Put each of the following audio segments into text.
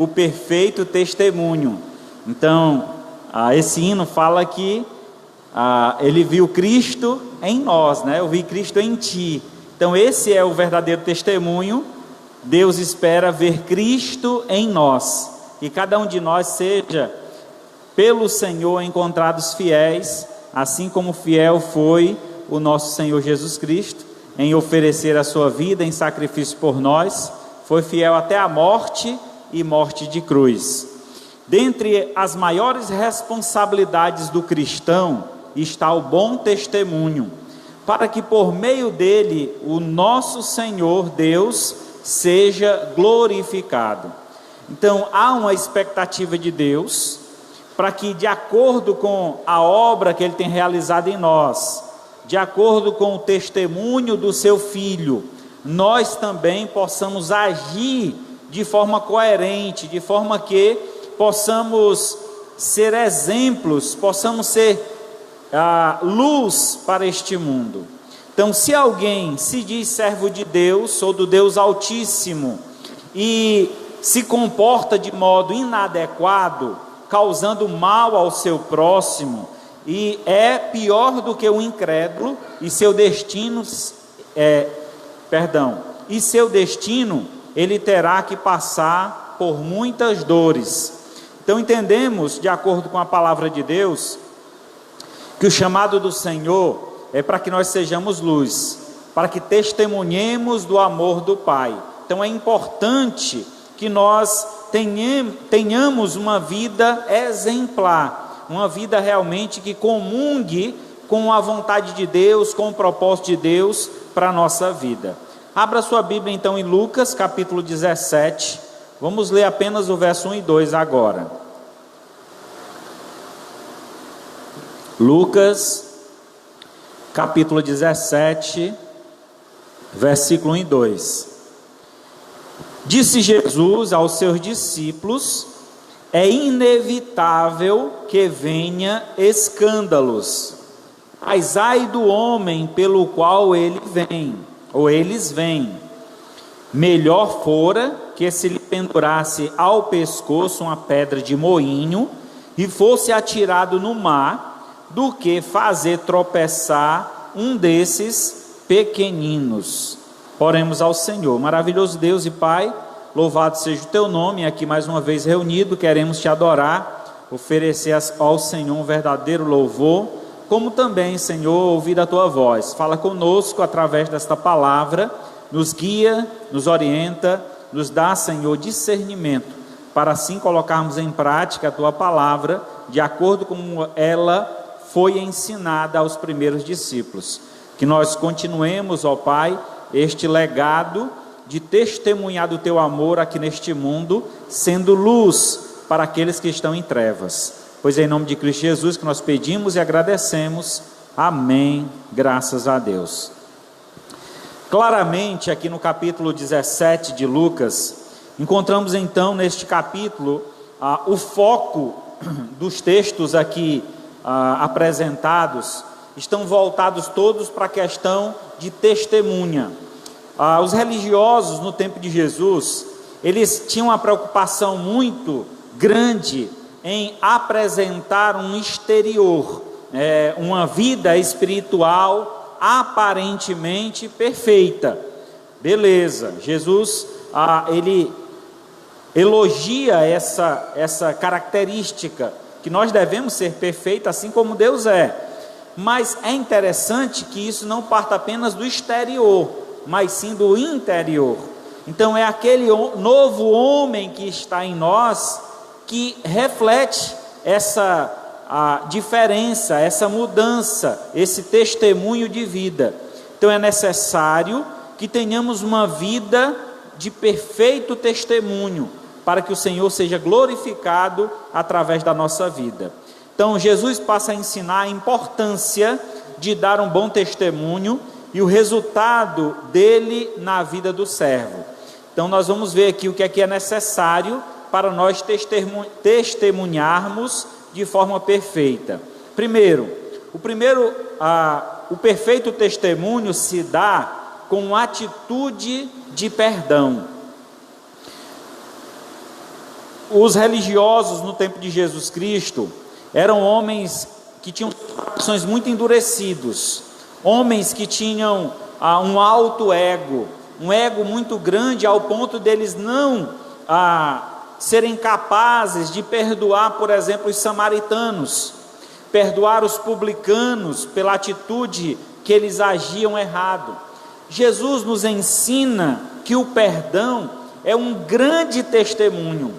o perfeito testemunho. Então, esse hino fala que ele viu Cristo em nós, né? Eu vi Cristo em ti. Então esse é o verdadeiro testemunho. Deus espera ver Cristo em nós, e cada um de nós seja pelo Senhor encontrados fiéis, assim como fiel foi o nosso Senhor Jesus Cristo em oferecer a sua vida em sacrifício por nós. Foi fiel até a morte, e morte de cruz. Dentre as maiores responsabilidades do cristão está o bom testemunho, para que por meio dele o nosso Senhor Deus seja glorificado. Então há uma expectativa de Deus para que, de acordo com a obra que Ele tem realizado em nós, de acordo com o testemunho do seu Filho, nós também possamos agir de forma coerente, de forma que possamos ser exemplos, possamos ser luz para este mundo. Então, se alguém se diz servo de Deus ou do Deus Altíssimo e se comporta de modo inadequado, causando mal ao seu próximo, e é pior do que o incrédulo, e seu destino ele terá que passar por muitas dores. Então entendemos, de acordo com a palavra de Deus, que o chamado do Senhor é para que nós sejamos luz, para que testemunhemos do amor do Pai. Então é importante que nós tenhamos uma vida exemplar, uma vida realmente que comungue com a vontade de Deus, com o propósito de Deus para a nossa vida. Abra sua Bíblia então em Lucas capítulo 17, vamos ler apenas o verso 1 e 2 agora. Lucas capítulo 17, versículo 1 e 2. Disse Jesus aos seus discípulos: é inevitável que venha escândalos, mas ai do homem pelo qual ele vem, ou eles vêm. Melhor fora que se lhe pendurasse ao pescoço uma pedra de moinho e fosse atirado no mar, do que fazer tropeçar um desses pequeninos. Oremos ao Senhor. Maravilhoso Deus e Pai, louvado seja o teu nome. Aqui mais uma vez reunido, queremos te adorar, oferecer ao Senhor um verdadeiro louvor, como também, Senhor, ouvir a tua voz. Fala conosco através desta palavra, nos guia, nos orienta, nos dá, Senhor, discernimento, para assim colocarmos em prática a tua palavra, de acordo com ela foi ensinada aos primeiros discípulos. Que nós continuemos, ó Pai, este legado de testemunhar do teu amor aqui neste mundo, sendo luz para aqueles que estão em trevas. Pois é em nome de Cristo Jesus que nós pedimos e agradecemos. Amém. Graças a Deus. Claramente aqui no capítulo 17 de Lucas, encontramos então neste capítulo o foco dos textos aqui apresentados, estão voltados todos para a questão de testemunha. Os religiosos no tempo de Jesus, eles tinham uma preocupação muito grande em apresentar um exterior, uma vida espiritual aparentemente perfeita. Beleza, Jesus ele elogia essa característica, que nós devemos ser perfeitos assim como Deus é. Mas é interessante que isso não parta apenas do exterior, mas sim do interior. Então é aquele novo homem que está em nós que reflete essa diferença, essa mudança, esse testemunho de vida. Então é necessário que tenhamos uma vida de perfeito testemunho, para que o Senhor seja glorificado através da nossa vida. Então Jesus passa a ensinar a importância de dar um bom testemunho e o resultado dele na vida do servo. Então nós vamos ver aqui o que é necessário para nós testemunharmos de forma perfeita. Primeiro, o perfeito testemunho se dá com atitude de perdão. Os religiosos no tempo de Jesus Cristo eram homens que tinham corações muito endurecidos, homens que tinham um alto ego, um ego muito grande ao ponto deles não serem capazes de perdoar, por exemplo, os samaritanos, perdoar os publicanos pela atitude que eles agiam errado. Jesus nos ensina que o perdão é um grande testemunho.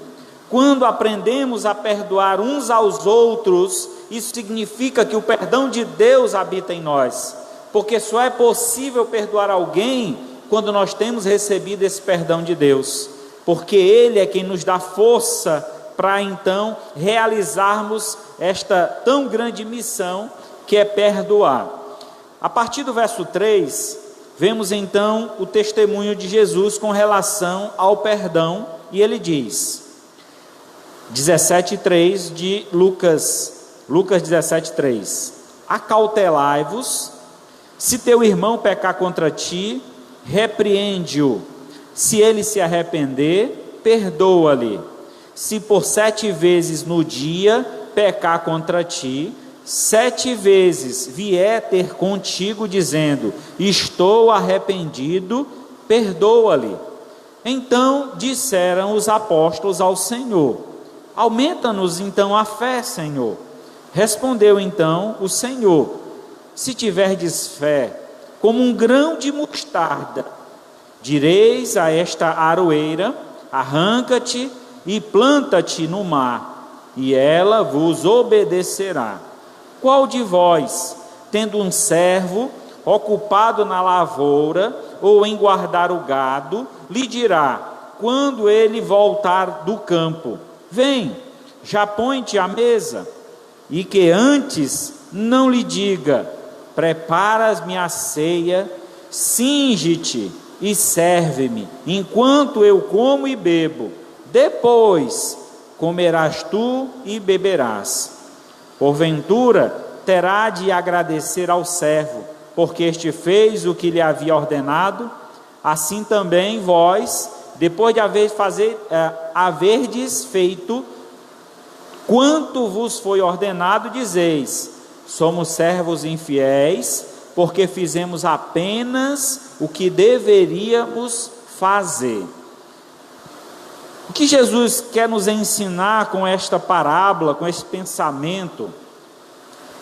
Quando aprendemos a perdoar uns aos outros, isso significa que o perdão de Deus habita em nós, porque só é possível perdoar alguém quando nós temos recebido esse perdão de Deus, porque Ele é quem nos dá força para então realizarmos esta tão grande missão que é perdoar. A partir do verso 3, vemos então o testemunho de Jesus com relação ao perdão, e ele diz, 17:3 de Lucas 17:3: acautelai-vos, se teu irmão pecar contra ti, repreende-o, se ele se arrepender, perdoa-lhe. Se por 7 vezes no dia pecar contra ti, 7 vezes vier ter contigo dizendo, estou arrependido, perdoa-lhe. Então disseram os apóstolos ao Senhor, aumenta-nos então a fé, Senhor. Respondeu então o Senhor, se tiverdes fé como um grão de mostarda, direis a esta aroeira, arranca-te e planta-te no mar, e ela vos obedecerá. Qual de vós, tendo um servo ocupado na lavoura ou em guardar o gado, lhe dirá, quando ele voltar do campo, vem, já põe-te à mesa, e que antes não lhe diga, preparas-me a ceia, cinge-te e serve-me, enquanto eu como e bebo, depois comerás tu e beberás. Porventura terá de agradecer ao servo, porque este fez o que lhe havia ordenado, assim também vós, depois de haverdes feito quanto vos foi ordenado, dizeis, somos servos infiéis, porque fizemos apenas o que deveríamos fazer. O que Jesus quer nos ensinar com esta parábola, com esse pensamento,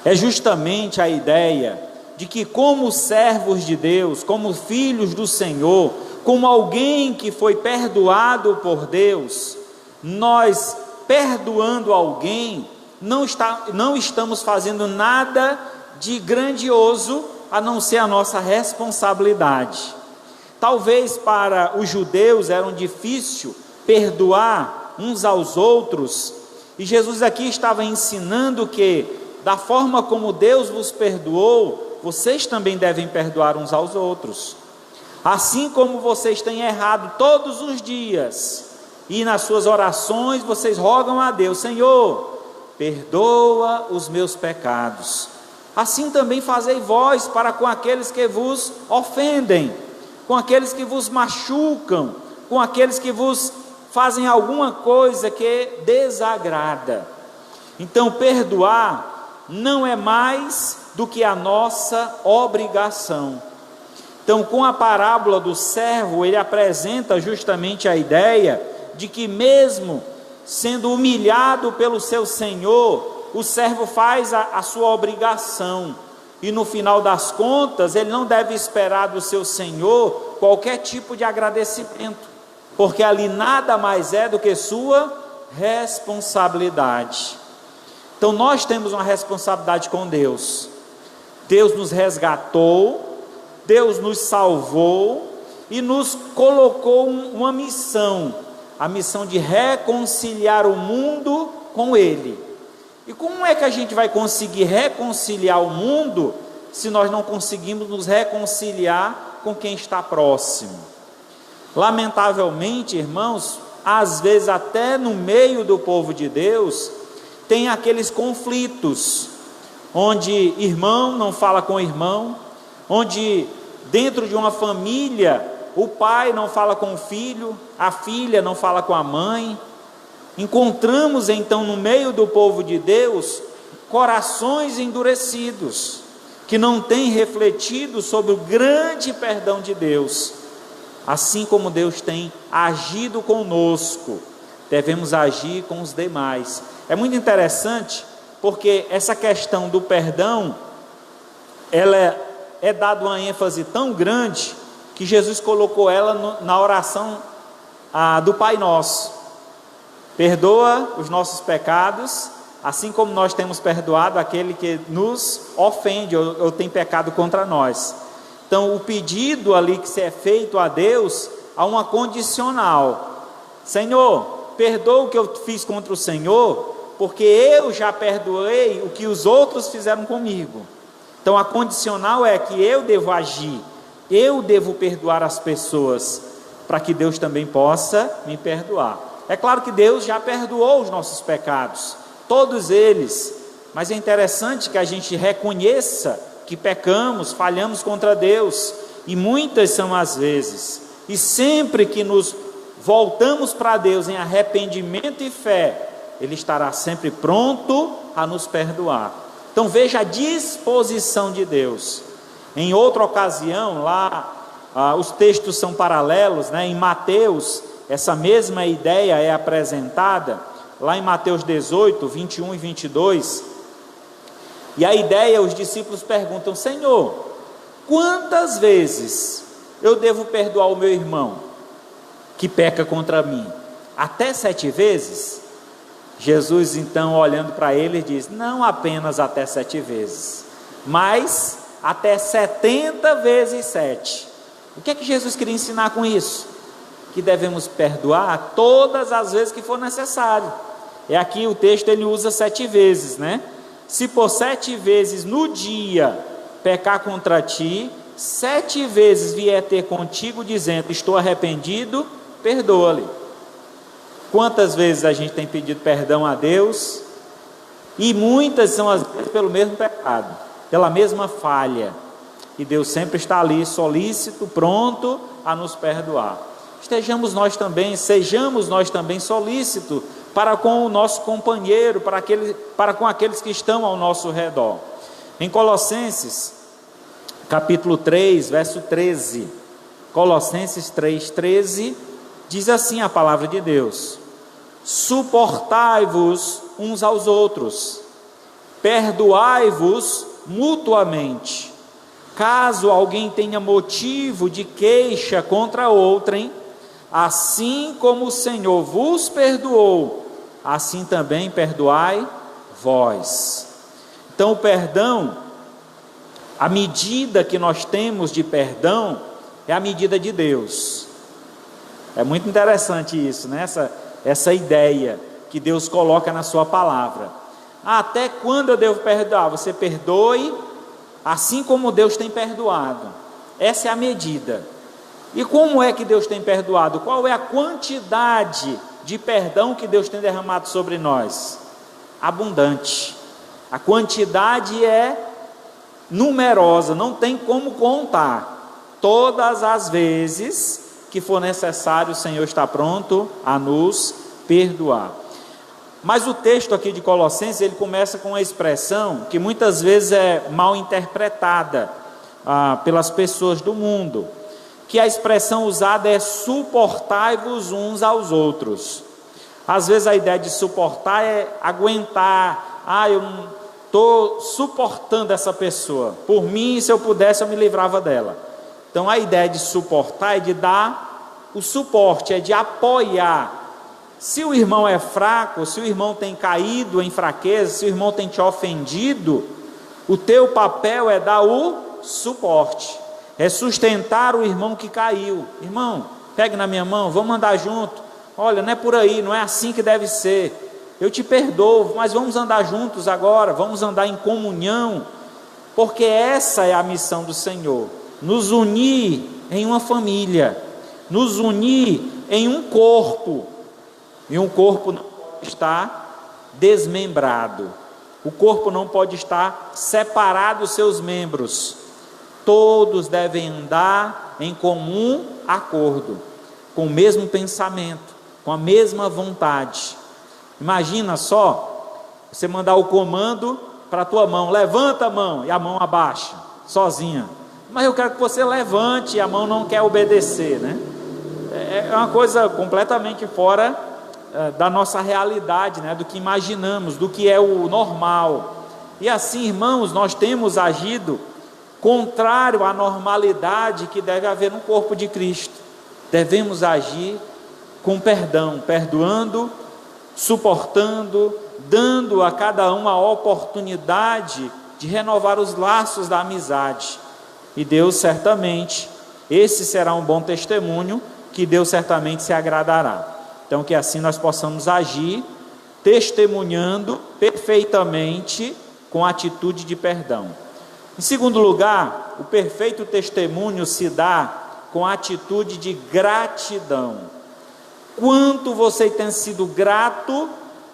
é justamente a ideia de que como servos de Deus, como filhos do Senhor, como alguém que foi perdoado por Deus, nós perdoando alguém, não estamos fazendo nada de grandioso, a não ser a nossa responsabilidade. Talvez para os judeus era difícil perdoar uns aos outros, e Jesus aqui estava ensinando que, da forma como Deus vos perdoou, vocês também devem perdoar uns aos outros. Assim como vocês têm errado todos os dias, e nas suas orações vocês rogam a Deus, Senhor, perdoa os meus pecados, assim também fazei vós para com aqueles que vos ofendem, com aqueles que vos machucam, com aqueles que vos fazem alguma coisa que desagrada. Então perdoar não é mais do que a nossa obrigação. Então, com a parábola do servo, ele apresenta justamente a ideia de que mesmo sendo humilhado pelo seu senhor, o servo faz a sua obrigação, e no final das contas, ele não deve esperar do seu senhor qualquer tipo de agradecimento, porque ali nada mais é do que sua responsabilidade. Então nós temos uma responsabilidade com Deus. Deus nos resgatou, Deus nos salvou e nos colocou uma missão, a missão de reconciliar o mundo com Ele. E como é que a gente vai conseguir reconciliar o mundo se nós não conseguimos nos reconciliar com quem está próximo? Lamentavelmente, irmãos, às vezes até no meio do povo de Deus, tem aqueles conflitos, onde irmão não fala com irmão, onde dentro de uma família, o pai não fala com o filho, a filha não fala com a mãe, encontramos então no meio do povo de Deus corações endurecidos, que não têm refletido sobre o grande perdão de Deus. Assim como Deus tem agido conosco, devemos agir com os demais. É muito interessante, porque essa questão do perdão, ela é dada uma ênfase tão grande, que Jesus colocou ela na oração do Pai Nosso. Perdoa os nossos pecados, assim como nós temos perdoado aquele que nos ofende ou tem pecado contra nós. Então o pedido ali que se é feito a Deus, há uma condicional: Senhor, perdoa o que eu fiz contra o Senhor, porque eu já perdoei o que os outros fizeram comigo. Então a condicional é que eu devo agir, eu devo perdoar as pessoas, para que Deus também possa me perdoar. É claro que Deus já perdoou os nossos pecados, todos eles, mas é interessante que a gente reconheça que pecamos, falhamos contra Deus, e muitas são as vezes, e sempre que nos voltamos para Deus em arrependimento e fé, Ele estará sempre pronto a nos perdoar. Então veja a disposição de Deus. Em outra ocasião, lá os textos são paralelos, né? Em Mateus, essa mesma ideia é apresentada, lá em Mateus 18, 21 e 22, e a ideia, os discípulos perguntam: Senhor, quantas vezes eu devo perdoar o meu irmão que peca contra mim? Até 7 vezes? Jesus então, olhando para ele, diz: não apenas até 7 vezes, mas até 70 vezes 7. O que é que Jesus queria ensinar com isso? Que devemos perdoar todas as vezes que for necessário. É aqui o texto, ele usa 7 vezes, né? Se por 7 vezes no dia pecar contra ti, 7 vezes vier ter contigo dizendo: estou arrependido, perdoa-lhe. Quantas vezes a gente tem pedido perdão a Deus? E muitas são as vezes pelo mesmo pecado, pela mesma falha. E Deus sempre está ali, solícito, pronto a nos perdoar. Sejamos nós também solícitos para com o nosso companheiro, para com aqueles que estão ao nosso redor. Em Colossenses, capítulo 3, verso 13, Colossenses 3, 13, diz assim a palavra de Deus: suportai-vos uns aos outros, perdoai-vos mutuamente, caso alguém tenha motivo de queixa contra outrem, assim como o Senhor vos perdoou, assim também perdoai vós. Então o perdão, a medida que nós temos de perdão, é a medida de Deus. É muito interessante isso, né? Essa ideia que Deus coloca na sua palavra. Até quando eu devo perdoar? Você perdoe, assim como Deus tem perdoado. Essa é a medida. E como é que Deus tem perdoado? Qual é a quantidade de perdão que Deus tem derramado sobre nós? Abundante. A quantidade é numerosa, não tem como contar. Todas as vezes que for necessário, o Senhor está pronto a nos perdoar. Mas o texto aqui de Colossenses, ele começa com uma expressão que muitas vezes é mal interpretada pelas pessoas do mundo, que a expressão usada é suportai-vos uns aos outros. Às vezes a ideia de suportar é aguentar. Eu não estou suportando essa pessoa, por mim, se eu pudesse eu me livrava dela. Então a ideia de suportar é de dar o suporte, é de apoiar. Se o irmão é fraco, se o irmão tem caído em fraqueza, se o irmão tem te ofendido, o teu papel é dar o suporte, é sustentar o irmão que caiu. Irmão, pegue na minha mão, vamos andar junto. Olha, não é por aí, não é assim que deve ser. Eu te perdoo, mas vamos andar juntos agora, vamos andar em comunhão, porque essa é a missão do Senhor, nos unir em uma família, nos unir em um corpo, e um corpo não pode estar desmembrado, o corpo não pode estar separado dos seus membros, todos devem andar em comum acordo, com o mesmo pensamento, com a mesma vontade. Imagina só, você mandar o comando para a tua mão, levanta a mão, e a mão abaixa, sozinha. Mas eu quero que você levante e a mão não quer obedecer, né? É uma coisa completamente fora da nossa realidade, né? Do que imaginamos, do que é o normal. E assim, irmãos, nós temos agido contrário à normalidade que deve haver no corpo de Cristo. Devemos agir com perdão, perdoando, suportando, dando a cada um a oportunidade de renovar os laços da amizade. E Deus certamente, esse será um bom testemunho, que Deus certamente se agradará. Então que assim nós possamos agir, testemunhando perfeitamente com atitude de perdão. Em segundo lugar, o perfeito testemunho se dá com atitude de gratidão. Quanto você tem sido grato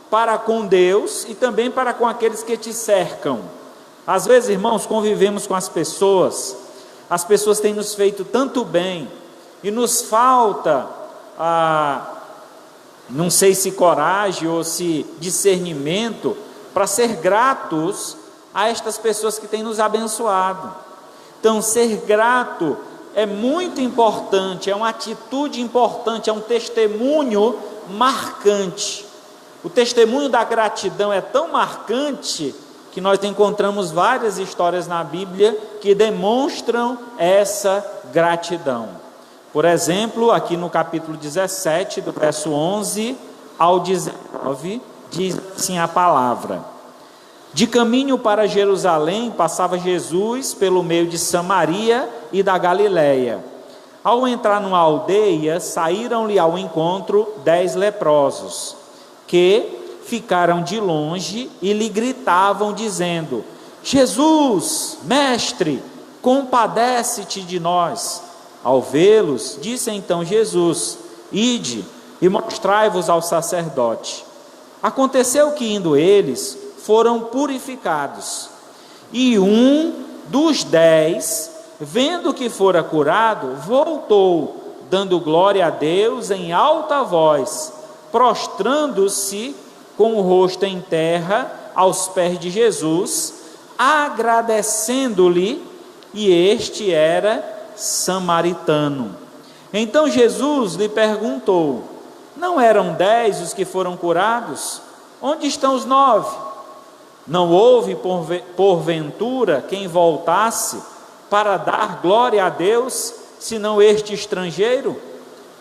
para com Deus e também para com aqueles que te cercam. Às vezes, irmãos, convivemos com as pessoas têm nos feito tanto bem, e nos falta, não sei se coragem ou se discernimento, para ser gratos a estas pessoas que têm nos abençoado. Então, ser grato é muito importante, é uma atitude importante, é um testemunho marcante. O testemunho da gratidão é tão marcante que nós encontramos várias histórias na Bíblia que demonstram essa gratidão. Por exemplo, aqui no capítulo 17, do verso 11 ao 19, diz assim a palavra: de caminho para Jerusalém, passava Jesus pelo meio de Samaria e da Galileia. Ao entrar numa aldeia, saíram-lhe ao encontro 10 leprosos, que ficaram de longe e lhe gritavam, dizendo: Jesus, mestre, compadece-te de nós. Ao vê-los, disse então Jesus: ide e mostrai-vos ao sacerdote. Aconteceu que, indo eles, foram purificados. E um dos 10, vendo que fora curado, voltou, dando glória a Deus em alta voz, prostrando-se com o rosto em terra aos pés de Jesus, agradecendo-lhe, e este era samaritano. Então Jesus lhe perguntou: não eram 10 os que foram curados? Onde estão os 9? Não houve porventura quem voltasse para dar glória a Deus, senão este estrangeiro?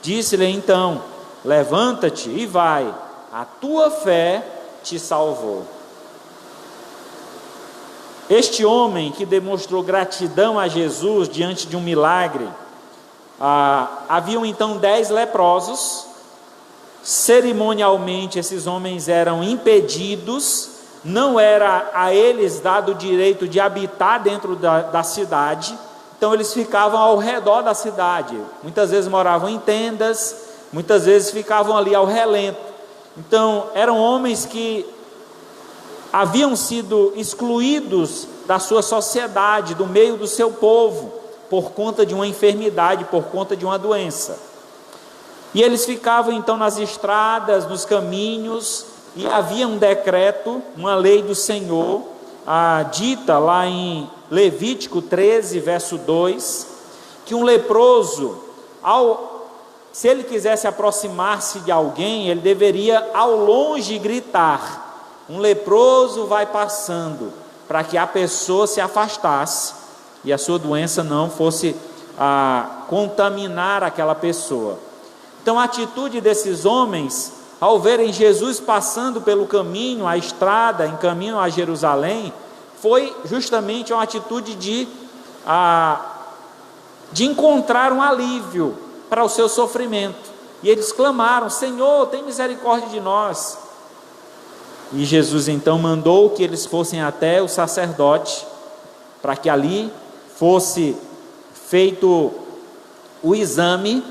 Disse-lhe então: levanta-te e vai, a tua fé te salvou. Este homem que demonstrou gratidão a Jesus diante de um milagre, haviam então 10 leprosos. Cerimonialmente esses homens eram impedidos, não era a eles dado o direito de habitar dentro da cidade, então eles ficavam ao redor da cidade, muitas vezes moravam em tendas, muitas vezes ficavam ali ao relento. Então eram homens que haviam sido excluídos da sua sociedade, do meio do seu povo, por conta de uma enfermidade, por conta de uma doença. E eles ficavam então nas estradas, nos caminhos, e havia um decreto, uma lei do Senhor, dita lá em Levítico 13, verso 2, que um leproso, se ele quisesse aproximar-se de alguém, ele deveria ao longe gritar: um leproso vai passando, para que a pessoa se afastasse e a sua doença não fosse contaminar aquela pessoa. Então a atitude desses homens, ao verem Jesus passando pelo caminho, a estrada, em caminho a Jerusalém, foi justamente uma atitude de encontrar um alívio para o seu sofrimento. E eles clamaram: Senhor, tem misericórdia de nós. E Jesus então mandou que eles fossem até o sacerdote, para que ali fosse feito o exame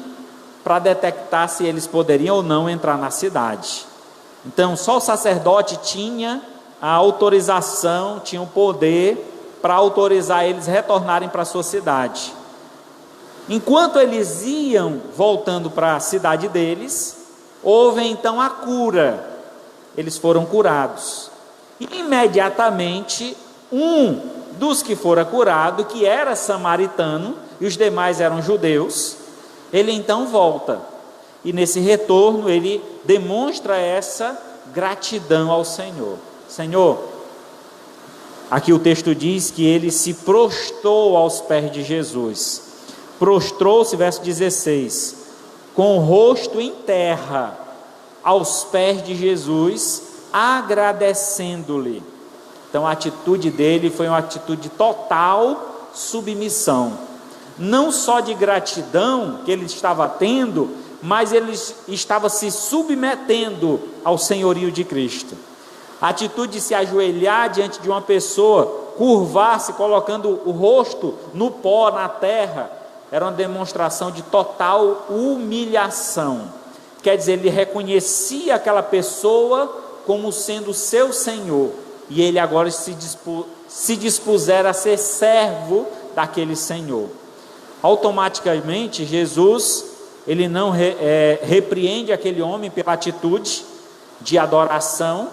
para detectar se eles poderiam ou não entrar na cidade. Então só o sacerdote tinha a autorização, tinha o poder para autorizar eles retornarem para a sua cidade. Enquanto eles iam voltando para a cidade deles, houve então a cura. eles foram curados. E imediatamente, um dos que fora curado, que era samaritano, e os demais eram judeus, ele então volta. E nesse retorno, ele demonstra essa gratidão ao Senhor. Senhor, aqui o texto diz que ele se prostrou aos pés de Jesus. Prostrou-se, verso 16, com o rosto em terra, aos pés de Jesus, agradecendo-lhe. Então a atitude dele foi uma atitude de total submissão, não só de gratidão que ele estava tendo, mas ele estava se submetendo ao senhorio de Cristo. A atitude de se ajoelhar diante de uma pessoa, curvar-se, colocando o rosto no pó, na terra, era uma demonstração de total humilhação. Quer dizer, ele reconhecia aquela pessoa como sendo seu Senhor, e ele agora se dispusera a ser servo daquele Senhor. Automaticamente, Jesus, ele não repreende aquele homem pela atitude de adoração,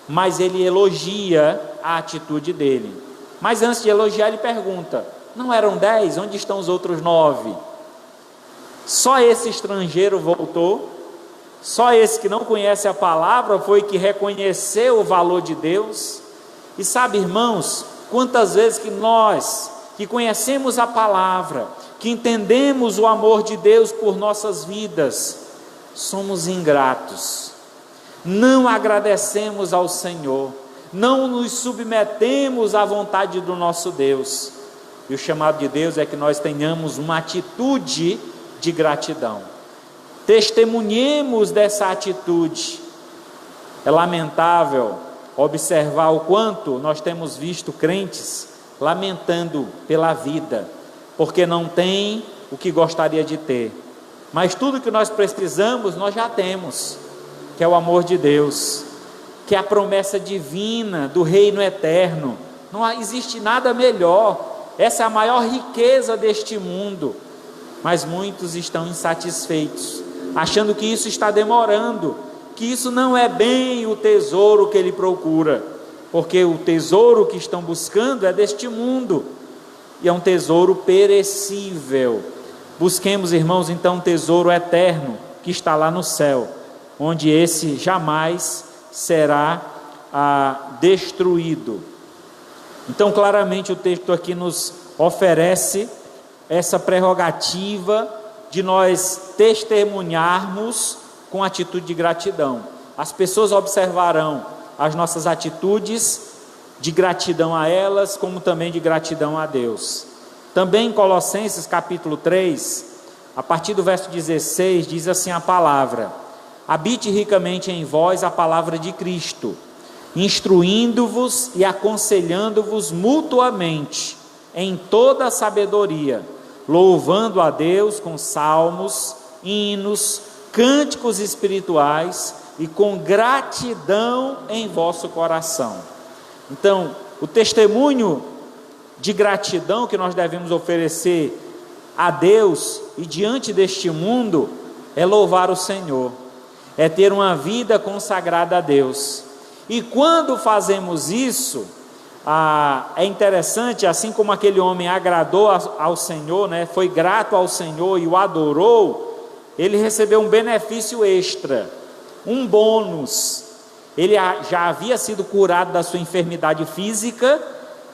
mas ele elogia a atitude dele. Mas antes de elogiar, ele pergunta: não eram 10? Onde estão os outros 9? Só esse estrangeiro voltou? Só esse que não conhece a palavra foi que reconheceu o valor de Deus? E sabe, irmãos, quantas vezes que nós, que conhecemos a palavra, que entendemos o amor de Deus por nossas vidas, somos ingratos, não agradecemos ao Senhor, não nos submetemos à vontade do nosso Deus. E o chamado de Deus é que nós tenhamos uma atitude de gratidão, testemunhemos dessa atitude. É lamentável observar o quanto nós temos visto crentes lamentando pela vida, porque não tem o que gostaria de ter, mas tudo que nós precisamos nós já temos, que é o amor de Deus, que é a promessa divina do reino eterno. Não existe nada melhor, essa é a maior riqueza deste mundo, mas muitos estão insatisfeitos, achando que isso está demorando, que isso não é bem o tesouro que ele procura, porque o tesouro que estão buscando é deste mundo, e é um tesouro perecível. Busquemos, irmãos, então um tesouro eterno, que está lá no céu, onde esse jamais será destruído. Então claramente o texto aqui nos oferece essa prerrogativa de nós testemunharmos com atitude de gratidão. As pessoas observarão as nossas atitudes de gratidão a elas, como também de gratidão a Deus. Também em Colossenses capítulo 3, a partir do verso 16, diz assim a palavra: habite ricamente em vós a palavra de Cristo, instruindo-vos e aconselhando-vos mutuamente em toda a sabedoria, louvando a Deus com salmos, hinos, cânticos espirituais e com gratidão em vosso coração. Então, o testemunho de gratidão que nós devemos oferecer a Deus e diante deste mundo é louvar o Senhor, é ter uma vida consagrada a Deus. E quando fazemos isso, é interessante, assim como aquele homem agradou ao Senhor, né, foi grato ao Senhor e o adorou, ele recebeu um benefício extra, um bônus. Ele já havia sido curado da sua enfermidade física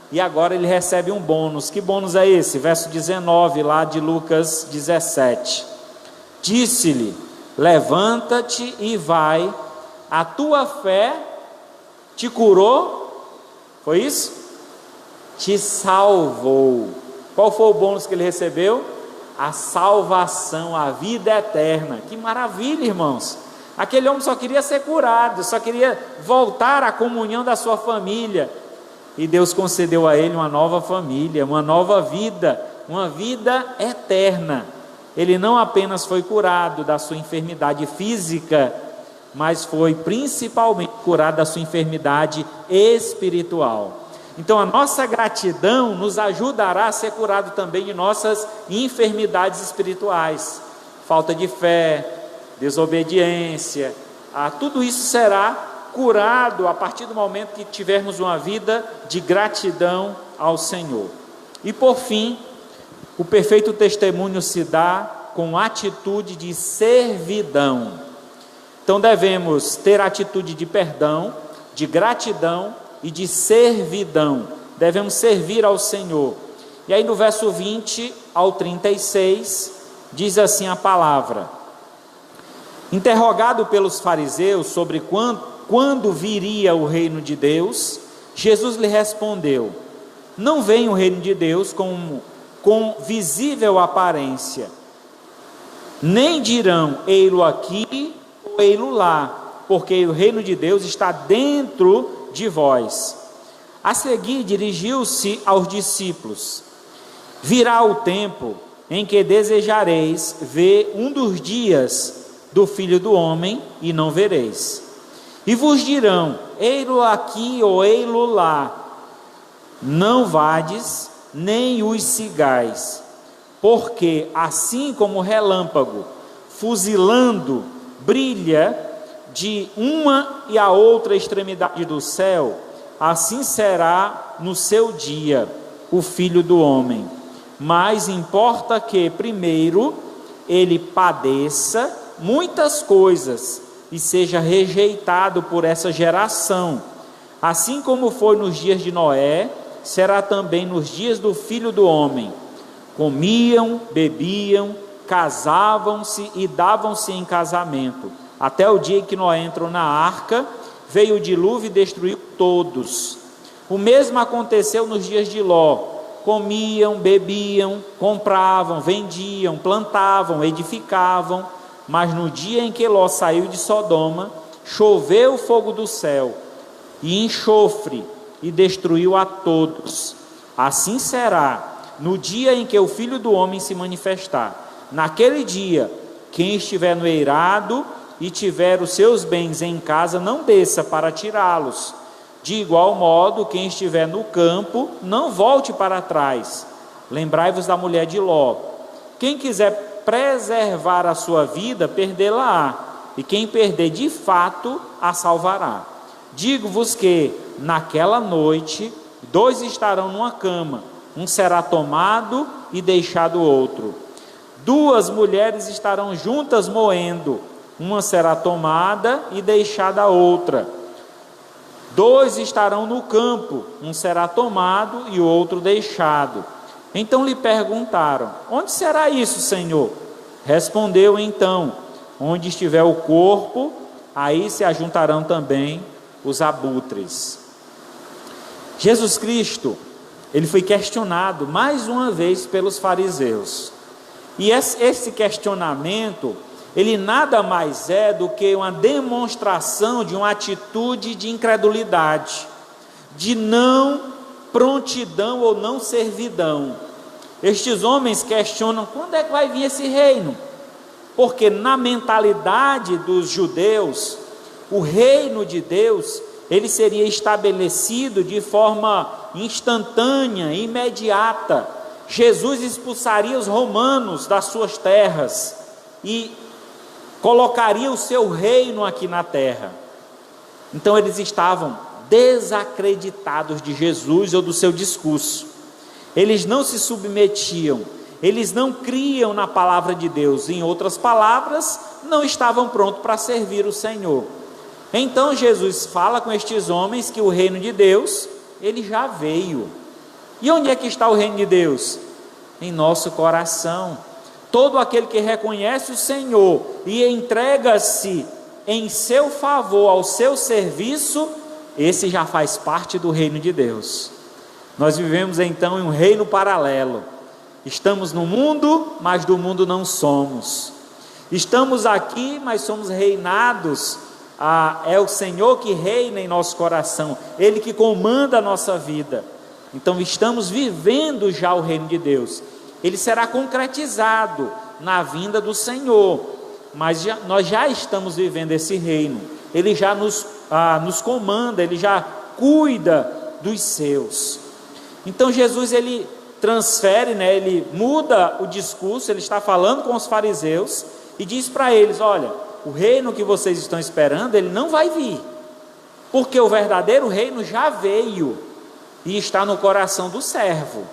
e agora ele recebe um bônus. Que bônus é esse? Verso 19 lá de Lucas 17: disse-lhe: levanta-te e vai, a tua fé te curou. Foi isso? Te salvou. Qual foi o bônus que ele recebeu? A salvação, a vida eterna. Que maravilha, irmãos! Aquele homem só queria ser curado, só queria voltar à comunhão da sua família, e Deus concedeu a ele uma nova família, uma nova vida, uma vida eterna. Ele não apenas foi curado da sua enfermidade física, mas foi principalmente curado da sua enfermidade espiritual. Então a nossa gratidão nos ajudará a ser curado também de nossas enfermidades espirituais, falta de fé, desobediência, tudo isso será curado a partir do momento que tivermos uma vida de gratidão ao Senhor. E por fim, o perfeito testemunho se dá com atitude de servidão. Então devemos ter atitude de perdão, de gratidão e de servidão. Devemos servir ao Senhor. E aí no verso 20 ao 36, diz assim a palavra: interrogado pelos fariseus sobre quando viria o reino de Deus, Jesus lhe respondeu: não vem o reino de Deus com visível aparência, nem dirão ei-lo aqui ou ei-lo lá, porque o reino de Deus está dentro de vós. A seguir dirigiu-se aos discípulos: virá o tempo em que desejareis ver um dos dias do Filho do Homem e não vereis, e vos dirão ei-lo aqui ou ei-lo lá, não vades nem os sigais, porque assim como o relâmpago fuzilando brilha de uma e a outra extremidade do céu, assim será no seu dia o Filho do Homem. Mas importa que primeiro ele padeça muitas coisas e seja rejeitado por essa geração. Assim como foi nos dias de Noé, será também nos dias do Filho do Homem. Comiam, bebiam, casavam-se e davam-se em casamento, até o dia em que Noé entrou na arca, veio o dilúvio e destruiu todos. O mesmo aconteceu nos dias de Ló. Comiam, bebiam, compravam, vendiam, plantavam, edificavam, mas no dia em que Ló saiu de Sodoma, choveu fogo do céu e enxofre e destruiu a todos. Assim será no dia em que o Filho do Homem se manifestar. Naquele dia, quem estiver no eirado e tiver os seus bens em casa, não desça para tirá-los. De igual modo, quem estiver no campo, não volte para trás. Lembrai-vos da mulher de Ló. Quem quiser preservar a sua vida, perdê-la-á, e quem perder de fato, a salvará. Digo-vos que, naquela noite, 2 estarão numa cama, um será tomado e deixado outro. 2 mulheres estarão juntas moendo, uma será tomada e deixada a outra. 2 estarão no campo, um será tomado e o outro deixado. Então lhe perguntaram: onde será isso, Senhor? Respondeu então: onde estiver o corpo, aí se ajuntarão também os abutres. Jesus Cristo, ele foi questionado mais uma vez pelos fariseus. E esse questionamento, ele nada mais é do que uma demonstração de uma atitude de incredulidade, de não prontidão ou não servidão. Estes homens questionam: quando é que vai vir esse reino? Porque na mentalidade dos judeus, o reino de Deus, ele seria estabelecido de forma instantânea, imediata. Jesus expulsaria os romanos das suas terras e colocaria o seu reino aqui na terra. Então eles estavam desacreditados de Jesus ou do seu discurso. Eles não se submetiam, eles não criam na palavra de Deus. Em outras palavras, não estavam prontos para servir o Senhor. Então Jesus fala com estes homens que o reino de Deus, ele já veio. E onde é que está o reino de Deus? Em nosso coração. Todo aquele que reconhece o Senhor e entrega-se em seu favor, ao seu serviço, esse já faz parte do reino de Deus. Nós vivemos então em um reino paralelo. Estamos no mundo, mas do mundo não somos. Estamos aqui, mas somos reinados. É o Senhor que reina em nosso coração, Ele que comanda a nossa vida. Então estamos vivendo já o reino de Deus. Ele será concretizado na vinda do Senhor, mas nós já estamos vivendo esse reino. Ele já nos comanda, Ele já cuida dos seus. Então Jesus, ele transfere, ele muda o discurso. Ele está falando com os fariseus e diz para eles: olha, o reino que vocês estão esperando, ele não vai vir. porque o verdadeiro reino já veio e está no coração do servo.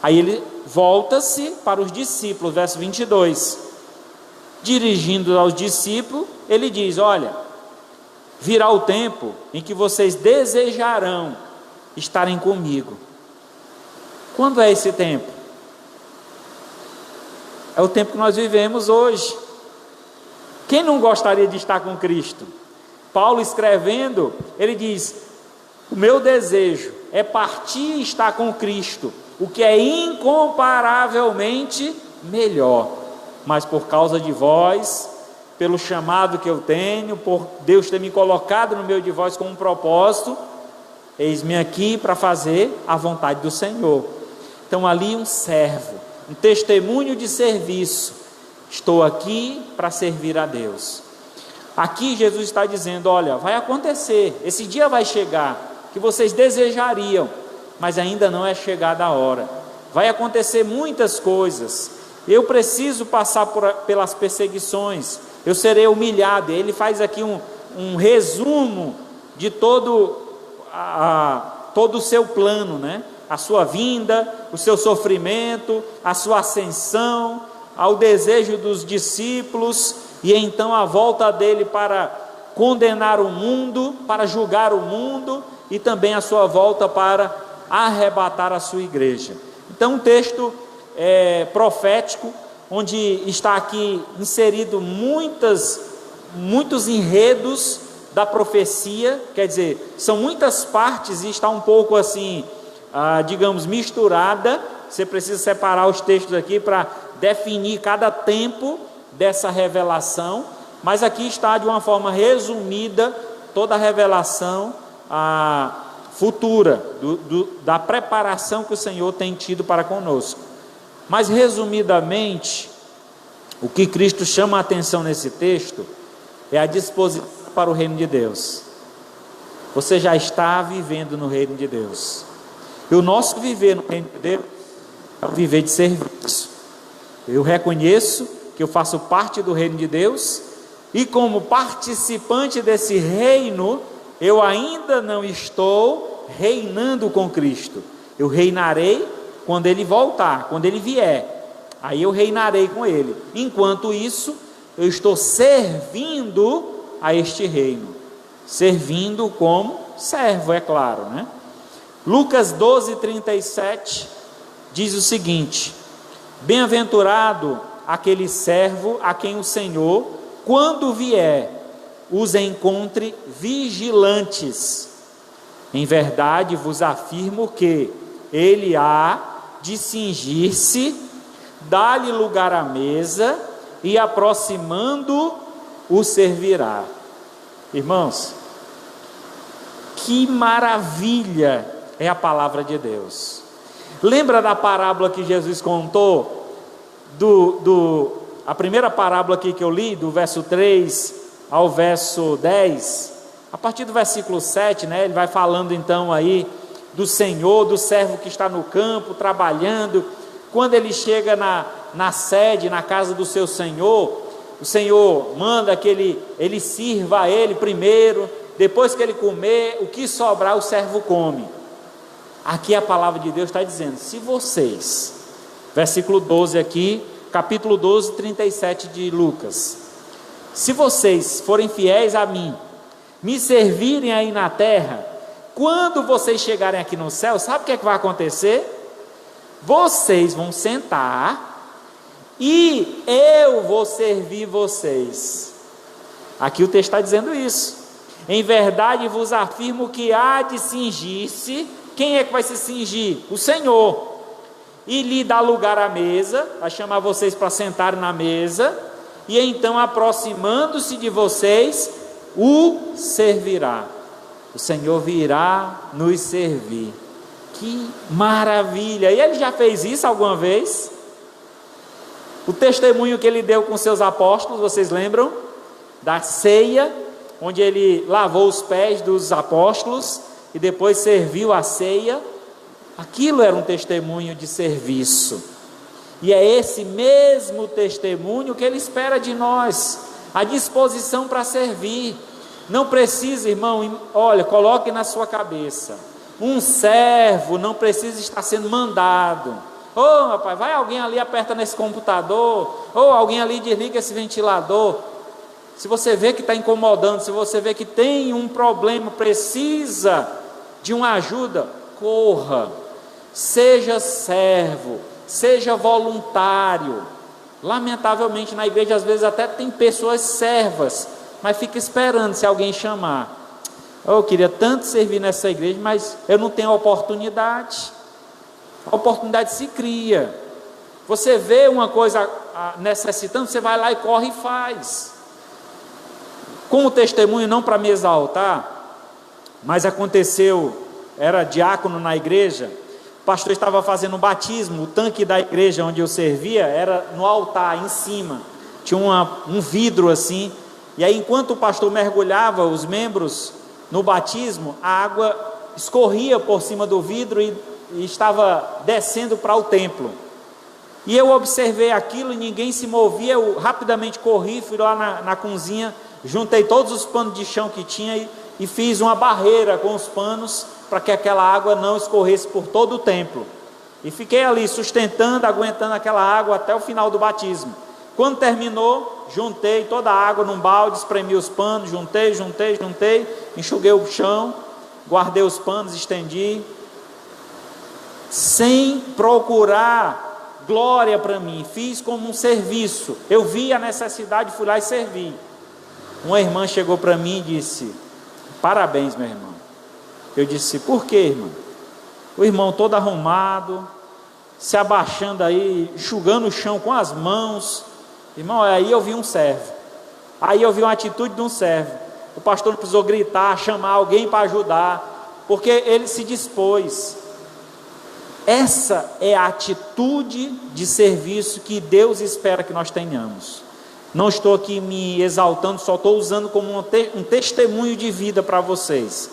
Aí ele volta-se para os discípulos, verso 22. Dirigindo aos discípulos, ele diz: olha, virá o tempo em que vocês desejarão estarem comigo. Quando é esse tempo? É o tempo que nós vivemos hoje. Quem não gostaria de estar com Cristo? Paulo escrevendo, ele diz: o meu desejo é partir e estar com Cristo, o que é incomparavelmente melhor, mas por causa de vós, pelo chamado que eu tenho, por Deus ter me colocado no meio de vós com um propósito, eis-me aqui para fazer a vontade do Senhor. Então ali um servo, um testemunho de serviço, estou aqui para servir a Deus. Aqui Jesus está dizendo: olha, vai acontecer, esse dia vai chegar, que vocês desejariam, mas ainda não é chegada a hora. Vai acontecer muitas coisas, eu preciso passar pelas perseguições, eu serei humilhado. Ele faz aqui um resumo de todo o seu plano, né? A sua vinda, o seu sofrimento, a sua ascensão, ao desejo dos discípulos, e então a volta dele para condenar o mundo, para julgar o mundo, e também a sua volta para arrebatar a sua igreja. Então um texto profético, onde está aqui inserido muitos enredos da profecia, quer dizer, são muitas partes e está um pouco assim, digamos, misturada. Você precisa separar os textos aqui para definir cada tempo dessa revelação, mas aqui está de uma forma resumida toda a revelação futura, da preparação que o Senhor tem tido para conosco. Mas resumidamente, o que Cristo chama a atenção nesse texto é a disposição para o reino de Deus. Você já está vivendo no reino de Deus, e o nosso viver no reino de Deus é o viver de serviço. Eu reconheço que eu faço parte do reino de Deus, e como participante desse reino, eu ainda não estou reinando com Cristo. Eu reinarei quando Ele voltar, quando Ele vier, aí eu reinarei com Ele. Enquanto isso, eu estou servindo a este reino, servindo como servo, é claro, né? Lucas 12:37 diz o seguinte: bem-aventurado aquele servo a quem o Senhor, quando vier, os encontre vigilantes. Em verdade vos afirmo que ele há de cingir-se, dar-lhe lugar à mesa, e aproximando o servirá. Irmãos, que maravilha é a palavra de Deus. Lembra da parábola que Jesus contou? A primeira parábola aqui que eu li, do verso 3 ao verso 10, a partir do versículo 7, né, ele vai falando então aí do Senhor, do servo que está no campo, trabalhando. Quando ele chega na sede, na casa do seu Senhor, o Senhor manda que ele sirva a ele primeiro, depois que ele comer, o que sobrar o servo come. Aqui a palavra de Deus está dizendo: se vocês, versículo 12 aqui, capítulo 12, 37 de Lucas, se vocês forem fiéis a mim, me servirem aí na terra, quando vocês chegarem aqui no céu, sabe o que é que vai acontecer? Vocês vão sentar e eu vou servir vocês. Aqui o texto está dizendo isso. Em verdade vos afirmo que há de cingir-se. Quem é que vai se cingir? O Senhor. E lhe dá lugar à mesa, vai chamar vocês para sentar na mesa, e então, aproximando-se de vocês, o servirá. O Senhor virá nos servir. Que maravilha! E ele já fez isso alguma vez? O testemunho que ele deu com seus apóstolos, vocês lembram? Da ceia, onde ele lavou os pés dos apóstolos e depois serviu a ceia. Aquilo era um testemunho de serviço, e é esse mesmo testemunho que ele espera de nós, a disposição para servir. Não precisa, irmão, olha, coloque na sua cabeça, um servo não precisa estar sendo mandado. Ô rapaz, vai alguém ali, aperta nesse computador, ou alguém ali desliga esse ventilador. Se você vê que está incomodando, se você vê que tem um problema, precisa de uma ajuda, corra, seja servo, seja voluntário. Lamentavelmente na igreja às vezes até tem pessoas servas, mas fica esperando se alguém chamar. Eu queria tanto servir nessa igreja, mas eu não tenho oportunidade. A oportunidade se cria. Você vê uma coisa necessitando, você vai lá e corre e faz. Com o testemunho, não para me exaltar, mas aconteceu, era diácono na igreja, o pastor estava fazendo um batismo, o tanque da igreja onde eu servia era no altar, em cima, tinha um vidro assim, e aí enquanto o pastor mergulhava os membros no batismo, a água escorria por cima do vidro e estava descendo para o templo, e eu observei aquilo e ninguém se movia. Eu rapidamente corri, fui lá na cozinha, juntei todos os panos de chão que tinha e fiz uma barreira com os panos, para que aquela água não escorresse por todo o templo, e fiquei ali sustentando, aguentando aquela água até o final do batismo. Quando terminou, juntei toda a água num balde, espremi os panos, juntei, enxuguei o chão, guardei os panos, estendi, sem procurar glória para mim, fiz como um serviço. Eu vi a necessidade, fui lá e servi. Uma irmã chegou para mim e disse: parabéns, meu irmão. Eu disse: por quê, irmão? O irmão todo arrumado, se abaixando aí, enxugando o chão com as mãos. Irmão, aí eu vi um servo, aí eu vi uma atitude de um servo. O pastor não precisou gritar, chamar alguém para ajudar, porque ele se dispôs. Essa é a atitude de serviço que Deus espera que nós tenhamos. Não estou aqui me exaltando, só estou usando como um testemunho de vida para vocês.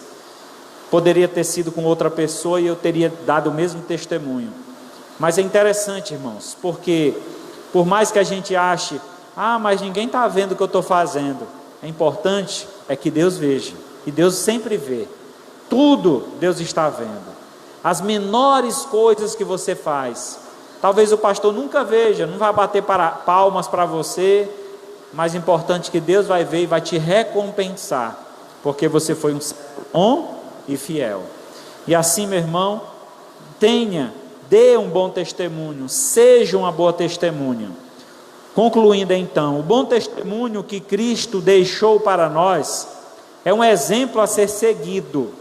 Poderia ter sido com outra pessoa e eu teria dado o mesmo testemunho. Mas é interessante, irmãos, porque por mais que a gente ache, mas ninguém está vendo o que eu estou fazendo, é importante é que Deus veja, e Deus sempre vê, tudo Deus está vendo. As menores coisas que você faz, talvez o pastor nunca veja, não vai bater palmas para você, mas é importante que Deus vai ver e vai te recompensar, porque você foi um servo bom e fiel. E assim, meu irmão, dê um bom testemunho, seja uma boa testemunha. Concluindo então, o bom testemunho que Cristo deixou para nós é um exemplo a ser seguido.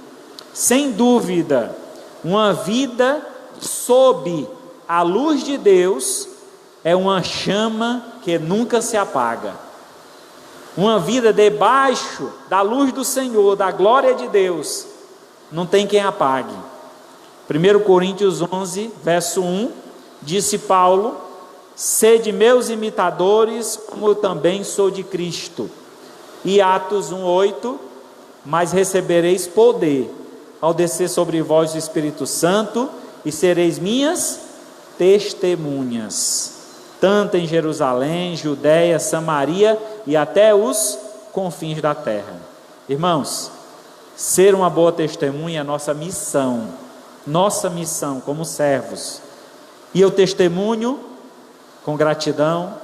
Sem dúvida, uma vida sob a luz de Deus é uma chama que nunca se apaga. Uma vida debaixo da luz do Senhor, da glória de Deus, não tem quem apague. 1 Coríntios 11, verso 1, disse Paulo: sede meus imitadores, como eu também sou de Cristo. E Atos 1:8, mas recebereis poder ao descer sobre vós o Espírito Santo, e sereis minhas testemunhas, tanto em Jerusalém, Judeia, Samaria e até os confins da terra. Irmãos, ser uma boa testemunha é nossa missão como servos. E eu testemunho com gratidão,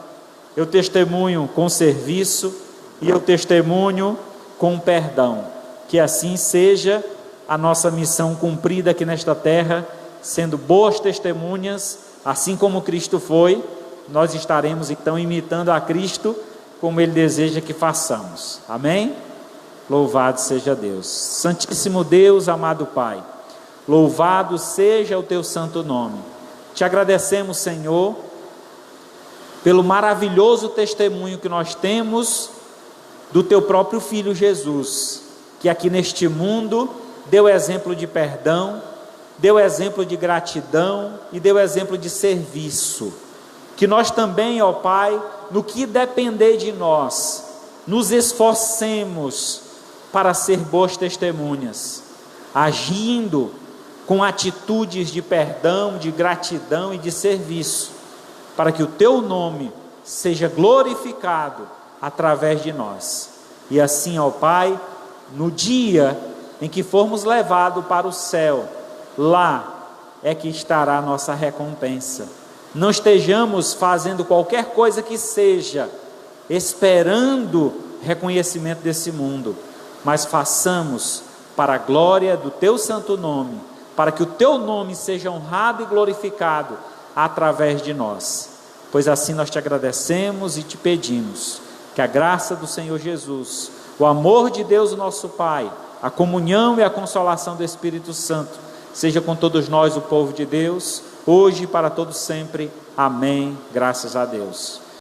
eu testemunho com serviço, e eu testemunho com perdão. Que assim seja a nossa missão cumprida aqui nesta terra, sendo boas testemunhas, assim como Cristo foi. Nós estaremos então imitando a Cristo como Ele deseja que façamos. Amém? Louvado seja Deus. Santíssimo Deus, amado Pai, louvado seja o Teu santo nome. Te agradecemos, Senhor, pelo maravilhoso testemunho que nós temos do Teu próprio Filho Jesus, que aqui neste mundo deu exemplo de perdão, deu exemplo de gratidão e deu exemplo de serviço. Que nós também, ó Pai, no que depender de nós, nos esforcemos para ser boas testemunhas, agindo com atitudes de perdão, de gratidão e de serviço, para que o Teu nome seja glorificado através de nós. E assim, ó Pai, no dia em que formos levados para o céu, lá é que estará a nossa recompensa. Não estejamos fazendo qualquer coisa que seja, esperando reconhecimento desse mundo, mas façamos para a glória do Teu santo nome, para que o Teu nome seja honrado e glorificado através de nós. Pois assim nós te agradecemos e te pedimos que a graça do Senhor Jesus, o amor de Deus, o nosso Pai, a comunhão e a consolação do Espírito Santo, seja com todos nós, o povo de Deus, hoje e para todos sempre. Amém. Graças a Deus.